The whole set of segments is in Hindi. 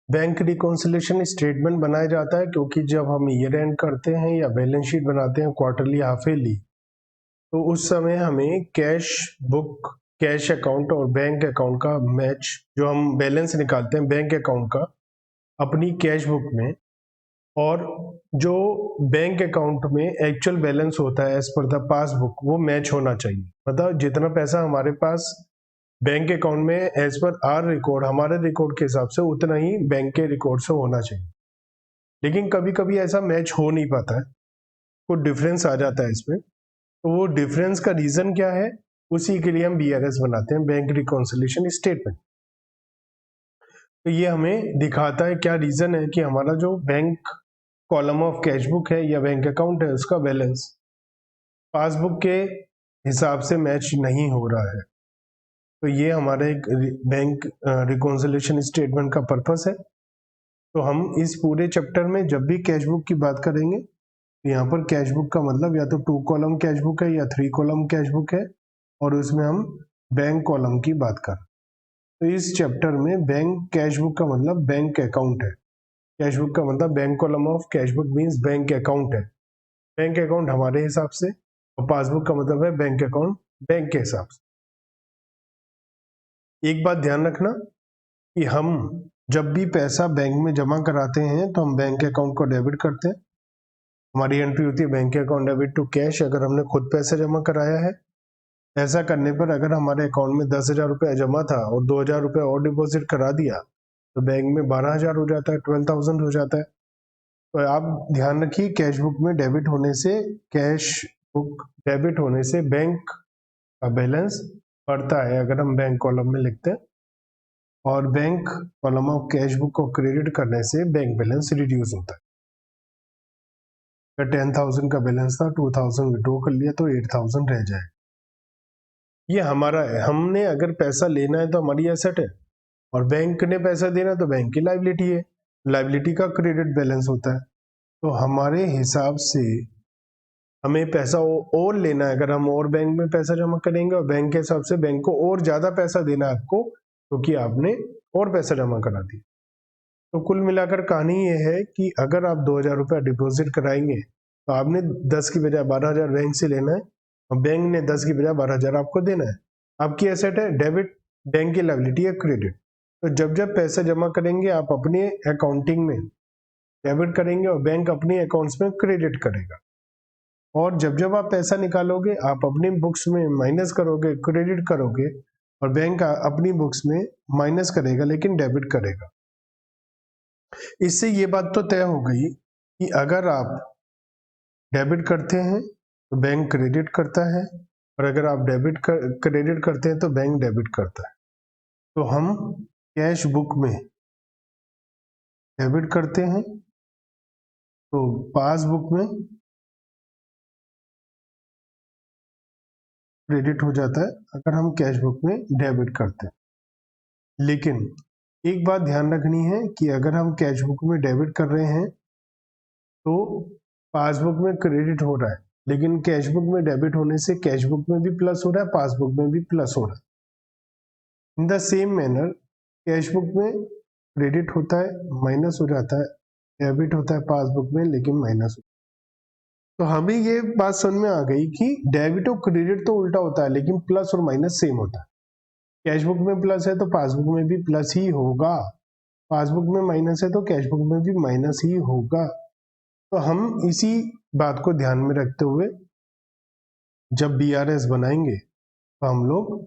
बैंक रिकॉन्सिलिएशन स्टेटमेंट बनाया जाता है क्योंकि जब हम ईयर एंड करते हैं या बैलेंस शीट बनाते हैं क्वार्टरली हाफ ईयरली, तो उस समय हमें कैश बुक, कैश अकाउंट और बैंक अकाउंट का मैच, जो हम बैलेंस निकालते हैं बैंक अकाउंट का अपनी कैश बुक में, और जो बैंक अकाउंट में एक्चुअल बैलेंस होता है एज पर द पासबुक, वो मैच होना चाहिए। मतलब जितना पैसा हमारे पास बैंक अकाउंट में एज पर आर रिकॉर्ड, हमारे रिकॉर्ड के हिसाब से उतना ही बैंक के रिकॉर्ड से होना चाहिए। लेकिन कभी कभी ऐसा मैच हो नहीं पाता है, कुछ डिफरेंस आ जाता है इसमें। तो वो डिफरेंस का रीजन क्या है, उसी के लिए हम बीआरएस बनाते हैं, बैंक रिकॉन्सिलिएशन स्टेटमेंट। तो ये हमें दिखाता है क्या रीजन है कि हमारा जो bank column of cash book है या बैंक अकाउंट है, उसका बैलेंस पासबुक के हिसाब से मैच नहीं हो रहा है। तो ये हमारे एक बैंक रिकॉन्सिलिएशन स्टेटमेंट का पर्पस है। तो हम इस पूरे चैप्टर में जब भी कैश बुक की बात करेंगे, तो यहाँ पर कैश बुक का मतलब या तो 2 कॉलम कैश बुक है या 3 कॉलम कैश बुक है, और उसमें हम बैंक कॉलम की बात कर। तो इस चैप्टर में बैंक कैश बुक का मतलब बैंक अकाउंट है, कैश बुक का मतलब bank column of cash book means bank account है, बैंक अकाउंट हमारे हिसाब से, और पासबुक का मतलब है बैंक अकाउंट बैंक के हिसाब से। एक बात ध्यान रखना कि हम जब भी पैसा बैंक में जमा कराते हैं तो हम बैंक अकाउंट को डेबिट करते हैं। हमारी एंट्री होती है bank account debit to cash, अगर हमने खुद पैसा जमा कराया है। ऐसा करने पर अगर हमारे अकाउंट में 10,000 रुपया जमा था और 2,000 रुपया और डिपॉजिट करा दिया, तो बैंक में 12,000 हो जाता है, 12,000 हो जाता है। तो आप ध्यान रखिए, कैश बुक में डेबिट होने से, कैश बुक डेबिट होने से बैंक का बैलेंस बढ़ता है अगर हम बैंक कॉलम में लिखते हैं, और bank column of cash book को क्रेडिट करने से बैंक बैलेंस रिड्यूस होता है। अगर 10,000 का बैलेंस था, 2,000 विड्रॉ कर लिया तो 8,000 रह जाए। ये हमारा है, हमने अगर पैसा लेना है तो हमारी एसेट है, और बैंक ने पैसा देना तो बैंक की लायबिलिटी है, लायबिलिटी का क्रेडिट बैलेंस होता है। तो हमारे हिसाब से हमें पैसा और लेना है, अगर हम और बैंक में पैसा जमा करेंगे, और बैंक के हिसाब से बैंक को और ज्यादा पैसा देना है आपको, क्योंकि आपने और पैसा जमा करा दिया। तो कुल मिलाकर कहानी ये है कि अगर आप 2,000 रुपया डिपॉजिट कराएंगे, तो आपने 10 की बजाय 12,000 बैंक से लेना है, और बैंक ने 10 की बजाय 12,000 आपको देना है। आपकी एसेट है डेबिट, बैंक की लायबिलिटी है क्रेडिट। तो जब जब पैसा जमा करेंगे आप अपने अकाउंटिंग में डेबिट करेंगे, और बैंक अपने अकाउंट्स में क्रेडिट करेगा। और जब जब आप पैसा निकालोगे आप अपनी बुक्स में माइनस करोगे, क्रेडिट करोगे, और बैंक अपनी बुक्स में माइनस करेगा लेकिन डेबिट करेगा। इससे ये बात तो तय हो गई कि अगर आप डेबिट करते हैं तो बैंक क्रेडिट करता है, और अगर आप क्रेडिट करते हैं तो बैंक डेबिट करता है। तो हम कैश बुक में डेबिट करते हैं तो पासबुक में क्रेडिट हो जाता है अगर हम कैश बुक में डेबिट करते हैं। लेकिन एक बात ध्यान रखनी है कि अगर हम कैश बुक में डेबिट कर रहे हैं तो पासबुक में क्रेडिट हो रहा है, लेकिन कैश बुक में डेबिट होने से कैश बुक में भी प्लस हो रहा है, पासबुक में भी प्लस हो रहा है। In the same manner cash book में क्रेडिट होता है, माइनस हो जाता है, डेबिट होता है पासबुक में लेकिन माइनस। तो हमें ये बात समझ में आ गई कि डेबिट और क्रेडिट तो उल्टा होता है, लेकिन प्लस और माइनस सेम होता है। कैश बुक में प्लस है तो पासबुक में भी प्लस ही होगा, पासबुक में माइनस है तो कैश बुक में भी माइनस ही होगा। तो हम इसी बात को ध्यान में रखते हुए जब बीआरएस बनाएंगे तो हम लोग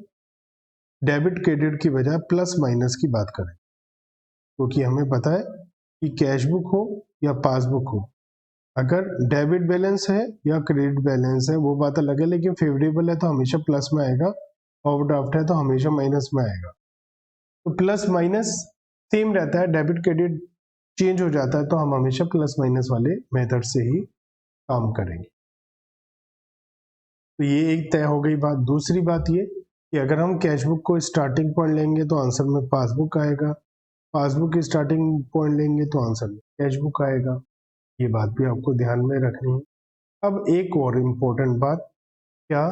डेबिट क्रेडिट की बजाय प्लस माइनस की बात करें, क्योंकि हमें पता है कि कैश बुक हो या पासबुक हो, अगर डेबिट बैलेंस है या क्रेडिट बैलेंस है वो बात अलग है, लेकिन फेवरेबल है तो हमेशा प्लस में आएगा, ओवरड्राफ्ट है तो हमेशा माइनस में आएगा। तो प्लस माइनस सेम रहता है, डेबिट क्रेडिट चेंज हो जाता है, तो हम हमेशा प्लस माइनस वाले मेथड से ही काम करेंगे। तो ये एक तय हो गई बात। दूसरी बात ये कि अगर हम कैश बुक को स्टार्टिंग पॉइंट लेंगे तो आंसर में पासबुक आएगा, पासबुक की स्टार्टिंग पॉइंट लेंगे तो आंसर में कैश बुक आएगा। ये बात भी आपको ध्यान में रखनी है। अब एक और इम्पोर्टेंट बात, क्या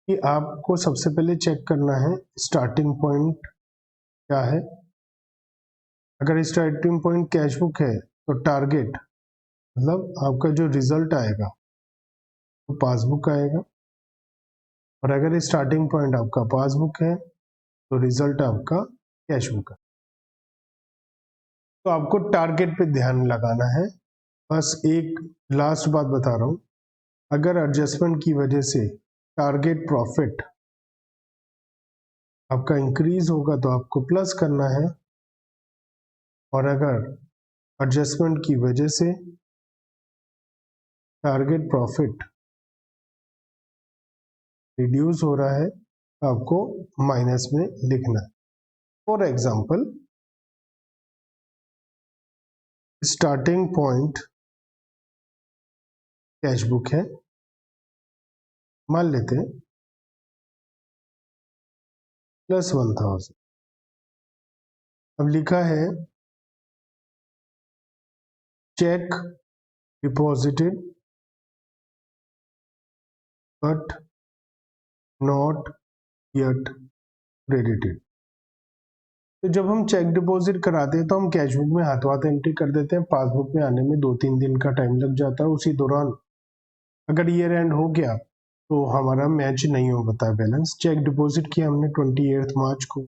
कि आपको सबसे पहले चेक करना है स्टार्टिंग पॉइंट क्या है, अगर स्टार्टिंग पॉइंट कैश बुक है तो टारगेट मतलब आपका जो रिजल्ट आएगा वो पासबुक आएगा, और अगर स्टार्टिंग पॉइंट आपका पासबुक है तो रिजल्ट आपका कैश बुक है। तो आपको टारगेट पे ध्यान लगाना है। बस एक लास्ट बात बता रहा हूं, अगर एडजस्टमेंट की वजह से टारगेट प्रॉफिट आपका इंक्रीज होगा तो आपको प्लस करना है, और अगर एडजस्टमेंट की वजह से टारगेट प्रॉफिट रिड्यूस हो रहा है तो आपको माइनस में लिखना है। For example, starting point cash book है, मान लेते हैं +1000। अब लिखा है check deposited but not yet credited. तो जब हम चेक डिपॉजिट कराते हैं तो हम कैश बुक में हाथों हाथ एंट्री कर देते हैं, पासबुक में आने में 2-3 दिन का टाइम लग जाता है। उसी दौरान अगर ईयर एंड हो गया तो हमारा मैच नहीं हो पाता बैलेंस। चेक डिपॉजिट किया हमने 28 मार्च को,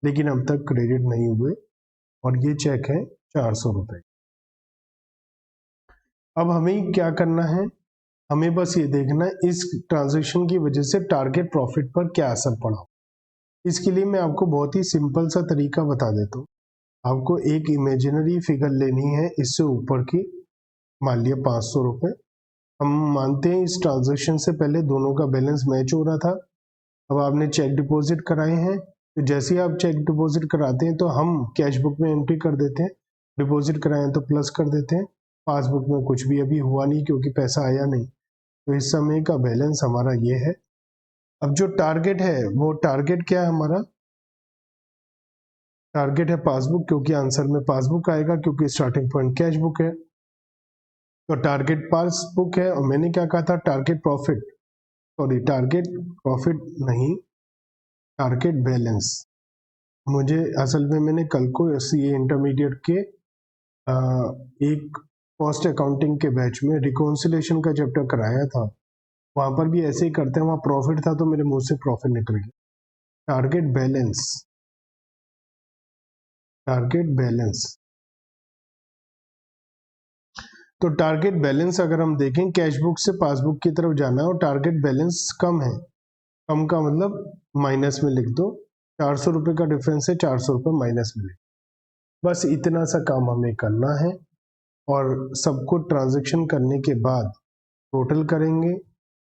लेकिन अब तक क्रेडिट नहीं हुए, और ये चेक है 400 रुपए। अब हमें क्या करना है, हमें बस ये देखना है इस ट्रांजैक्शन की वजह से टारगेट प्रॉफिट पर क्या असर पड़ा। इसके लिए मैं आपको बहुत ही सिंपल सा तरीका बता देता हूँ। आपको एक इमेजिनरी फिगर लेनी है इससे ऊपर की, मान लिया 500 रुपए। हम मानते हैं इस ट्रांजैक्शन से पहले दोनों का बैलेंस मैच हो रहा था। अब आपने चेक डिपॉजिट कराए हैं, तो जैसे ही आप चेक डिपॉजिट कराते हैं तो हम कैश बुक में एंट्री कर देते हैं, डिपॉजिट कराए तो प्लस कर देते हैं। पासबुक में कुछ भी अभी हुआ नहीं क्योंकि पैसा आया नहीं, तो इस समय का बैलेंस हमारा ये है। अब जो टारगेट है वो टारगेट क्या है हमारा, टारगेट है पासबुक, क्योंकि आंसर में पासबुक आएगा क्योंकि स्टार्टिंग पॉइंट कैश बुक है। तो टारगेट पासबुक है, और मैंने क्या कहा था target profit, sorry target profit नहीं, टारगेट बैलेंस। मुझे असल में मैंने कल को सीए इंटरमीडिएट के एक कॉस्ट अकाउंटिंग के बैच में रिकॉन्सिलेशन का चैप्टर कराया था, वहां पर भी ऐसे ही करते हैं। वहां प्रॉफिट था तो मेरे मुंह से प्रॉफिट निकल गया। Target balance, target balance. तो टारगेट बैलेंस अगर हम देखें, कैश बुक से पासबुक की तरफ जाना है और टारगेट बैलेंस कम है, कम का मतलब माइनस में लिख दो। 400 रुपए का डिफरेंस है, 400 रुपए माइनस में लिख, बस इतना सा काम हमें करना है। और सबको ट्रांजैक्शन करने के बाद टोटल करेंगे।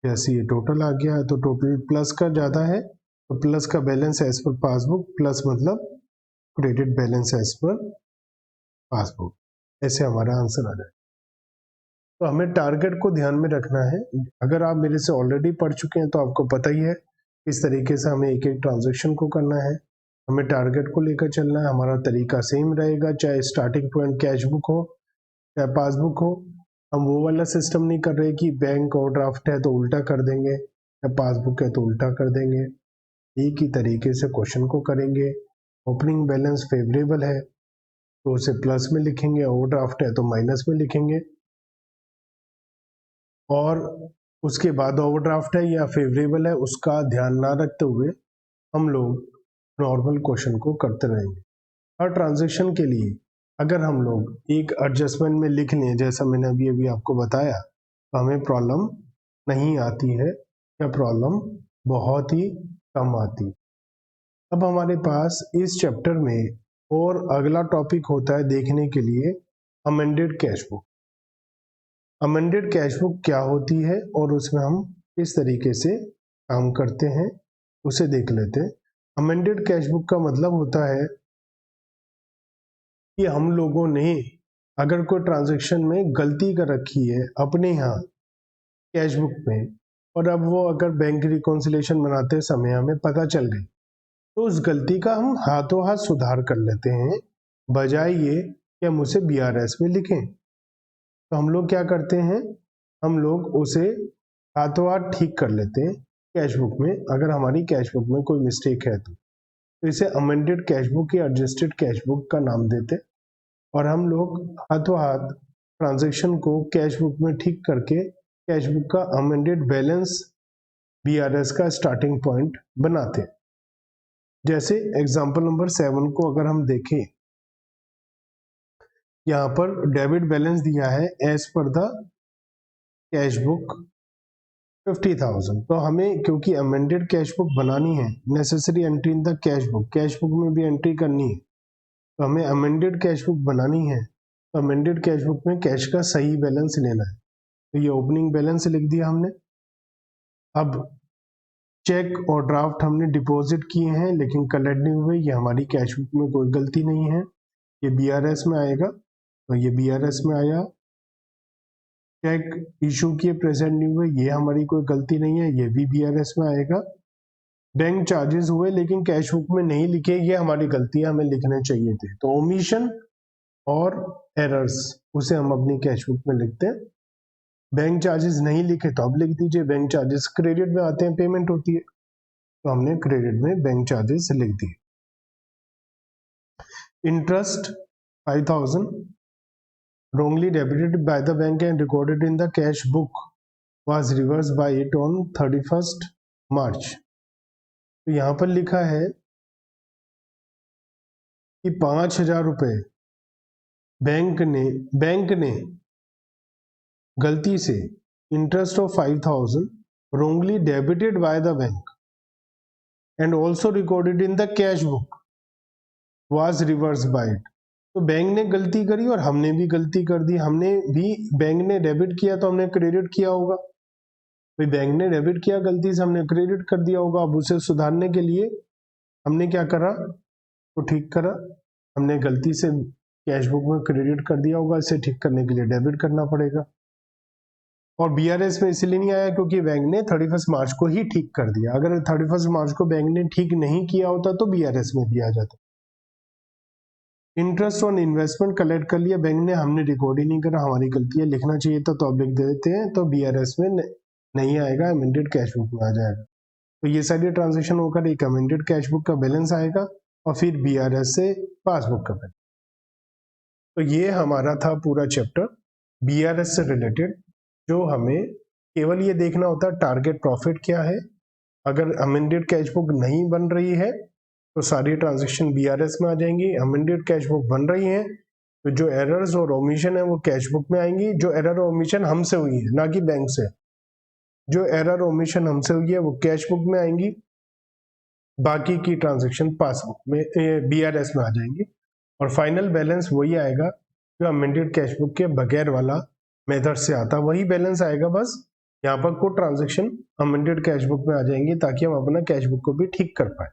जैसे ये टोटल आ गया है तो टोटल प्लस का ज्यादा है तो प्लस का balance as per passbook, plus मतलब credit balance as per passbook, ऐसे हमारा आंसर आ जाए। तो हमें टारगेट को ध्यान में रखना है। अगर आप मेरे से ऑलरेडी पढ़ चुके हैं तो आपको पता ही है किस तरीके से हमें एक एक ट्रांजैक्शन को करना है। हमें टारगेट को लेकर चलना है, हमारा तरीका सेम रहेगा, चाहे स्टार्टिंग पॉइंट कैश बुक हो चाहे पासबुक हो। हम वो वाला सिस्टम नहीं कर रहे कि बैंक ओवरड्राफ्ट है तो उल्टा कर देंगे या पासबुक है तो उल्टा कर देंगे। एक ही तरीके से क्वेश्चन को करेंगे। ओपनिंग बैलेंस फेवरेबल है तो उसे प्लस में लिखेंगे, ओवरड्राफ्ट है तो माइनस में लिखेंगे, और उसके बाद ओवरड्राफ्ट है या फेवरेबल है उसका ध्यान ना रखते हुए हम लोग नॉर्मल क्वेश्चन को करते रहेंगे। हर ट्रांजैक्शन के लिए अगर हम लोग एक एडजस्टमेंट में लिख लें जैसा मैंने अभी अभी आपको बताया तो हमें प्रॉब्लम नहीं आती है या प्रॉब्लम बहुत ही कम आती। अब हमारे पास इस चैप्टर में और अगला टॉपिक होता है देखने के लिए amended cash book. Amended cash book क्या होती है और उसमें हम किस तरीके से काम करते हैं उसे देख लेते हैं। अमेंडेड कैश बुक का मतलब होता है कि हम लोगों ने अगर कोई ट्रांजैक्शन में गलती कर रखी है अपने यहाँ कैश बुक में, और अब वो अगर बैंक रिकॉन्सिलेशन बनाते समय हमें पता चल गई तो उस गलती का हम हाथों हाथ सुधार कर लेते हैं, बजाय ये कि हम उसे बीआरएस में लिखें। तो हम लोग क्या करते हैं, हम लोग उसे हाथों हाथ ठीक कर लेते हैं कैश बुक में, अगर हमारी कैश बुक में कोई मिस्टेक है तो तो इसे अमेंडेड कैश बुक या एडजस्टेड कैश बुक का नाम देते, और हम लोग हाथों हाथ ट्रांजैक्शन को कैश बुक में ठीक करके कैश बुक का अमेंडेड बैलेंस BRS का स्टार्टिंग पॉइंट बनाते हैं। जैसे एग्जांपल नंबर 7 को अगर हम देखें, यहाँ पर डेबिट बैलेंस दिया है as per the cash book 50,000। तो हमें क्योंकि अमेंडेड कैश बुक बनानी है, necessary entry in the cash book में भी एंट्री करनी है, तो हमें अमेंडेड कैश बुक बनानी है। तो अमेंडेड कैश बुक में कैश का सही बैलेंस लेना है, तो ये ओपनिंग बैलेंस लिख दिया हमने। अब चेक और ड्राफ्ट हमने डिपॉजिट किए हैं लेकिन कलेक्ट नहीं हुए, ये हमारी कैश बुक में कोई गलती नहीं है, ये BRS में आएगा, तो ये BRS में आया। चेक इशू किए प्रेजेंट नहीं हुए, ये हमारी कोई गलती नहीं है, ये भी BRS में आएगा। बैंक चार्जेस हुए लेकिन कैश बुक में नहीं लिखे, ये हमारी गलती है, हमें लिखने चाहिए थे। तो ओमिशन और एरर्स उसे हम अपनी कैश बुक में लिखते हैं। बैंक चार्जेस नहीं लिखे तो अब लिख दीजिए, बैंक चार्जेस क्रेडिट में आते हैं, पेमेंट होती है, तो हमने क्रेडिट में बैंक चार्जेस लिख दिए। Interest 5,000 wrongly debited by the bank and recorded in the cash book was reversed by it on 31st March। तो यहाँ पर लिखा है कि 5,000 रुपए बैंक ने गलती से interest of 5,000 wrongly debited by the bank and also recorded in the cash book was reversed by it। तो बैंक ने गलती करी और हमने भी गलती कर दी, हमने भी बैंक ने डेबिट किया तो हमने क्रेडिट किया होगा, भाई बैंक ने डेबिट किया गलती से, हमने क्रेडिट कर दिया होगा। अब उसे सुधारने के लिए हमने क्या करा, तो ठीक करा, हमने गलती से कैश बुक में क्रेडिट कर दिया होगा, इसे ठीक करने के लिए डेबिट करना पड़ेगा। और BRS में इसलिए नहीं आया क्योंकि बैंक ने 31 मार्च को ही ठीक कर दिया, अगर 31 मार्च को बैंक ने ठीक नहीं किया होता तो BRS में भी आ जाता। इंटरेस्ट ऑन इन्वेस्टमेंट कलेक्ट कर लिया बैंक ने, हमने रिकॉर्ड ही नहीं करा, हमारी गलती है, लिखना चाहिए था तो अब लिख देते हैं, तो BRS में नहीं आएगा, अमेंडेड कैश बुक में आ जाएगा। तो ये सारी ट्रांजेक्शन होकर एक अमेंडेड कैश बुक का बैलेंस आएगा और फिर BRS से पासबुक का बैलेंस। तो ये हमारा था पूरा चैप्टर BRS से रिलेटेड, जो हमें केवल ये देखना होता है टारगेट प्रॉफिट क्या है। अगर अमेंडेड कैश बुक नहीं बन रही है तो सारी ट्रांजैक्शन BRS में आ जाएंगी। अमेंडेड कैश बुक बन रही है तो जो एरर्स और ओमिशन है वो कैश बुक में आएंगी। जो एरर और ओमिशन हमसे हुई है, ना कि बैंक से, जो एरर और ओमिशन हमसे हुई है वो कैश बुक में आएंगी, बाकी की ट्रांजैक्शन पासबुक में BRS में आ जाएंगी, और फाइनल बैलेंस वही आएगा जो अमेंडेड कैश बुक के बगैर वाला मेथड से आता, वही बैलेंस आएगा। बस यहाँ पर कुछ ट्रांजैक्शन अमेंडेड कैश बुक में आ जाएंगी ताकि हम अपना कैश बुक को भी ठीक कर पाए।